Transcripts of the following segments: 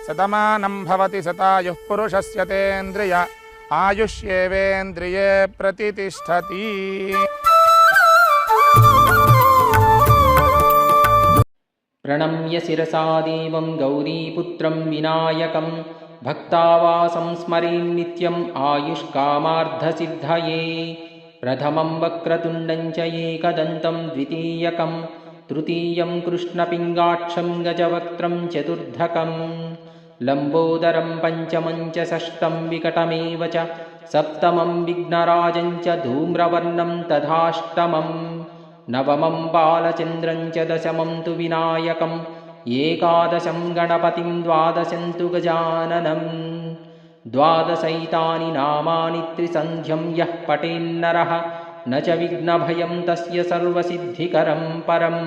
शतमानं भवति शतायुः पुरुषस्य तेन्द्रिय आयुष्येवेन्द्रिये प्रतितिष्ठति। प्रणम्य शिरसा देवं गौरीपुत्रं विनायकं भक्तावासं स्मरेन् नित्यम् आयुष्कामार्थसिद्धये। प्रथमं वक्रतुण्डं च एकदन्तं द्वितीयकं तृतीयं कृष्णपिङ्गाक्षं गजवक्त्रं चतुर्धकं लम्बोदरं पञ्चमं च षष्ठं विकटमेव च सप्तमं विघ्नराजं च धूम्रवर्णं तथाष्टमं नवमं बालचन्द्रं च दशमं तु विनायकम् एकादशं गणपतिं द्वादशं तु गजाननं। द्वादशैतानि नामानि त्रिसन्ध्यं यः पठेन्नरः न च विघ्नभयं तस्य सर्वसिद्धिकरं परम्।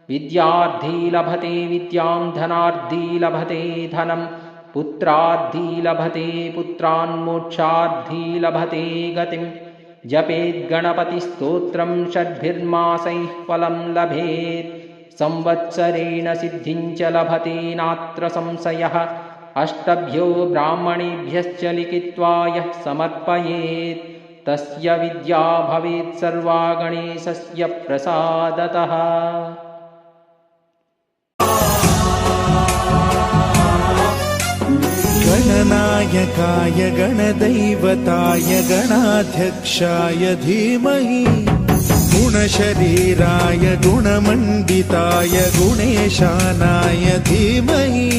विद्यार्थी लभते विद्यां धनार्थी लभते धनं पुत्रार्थी लभते पुत्रान् मोक्षार्थी लभते गतिं। जपेद्गणपतिस्तोत्रं षड्भिर्मासैः फलं लभेत् संवत्सरेण सिद्धिं च लभते नात्र संशयः। अष्टभ्यो ब्राह्मणेभ्यश्च लिखित्वा यः समर्पयेत् तस्य विद्या भवेत् सर्वा गणेशस्य प्रसादतः। गणनायकाय गणदैवताय गणाध्यक्षाय धीमहि गुणशरीराय गुणमण्डिताय गुणेशानाय धीमहि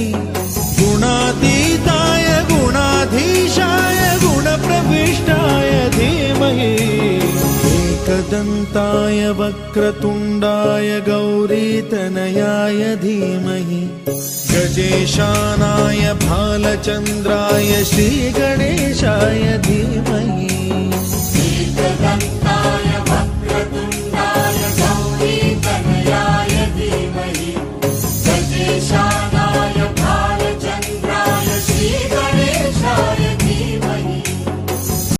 गुणातीताय गुणाधीशाय गुणप्रविष्टाय धीमहि एकदन्ताय वक्रतुण्डाय गौरीतनयाय धीमहि गजेशानाय भालचन्द्राय श्रीगणेशाय धीमहि।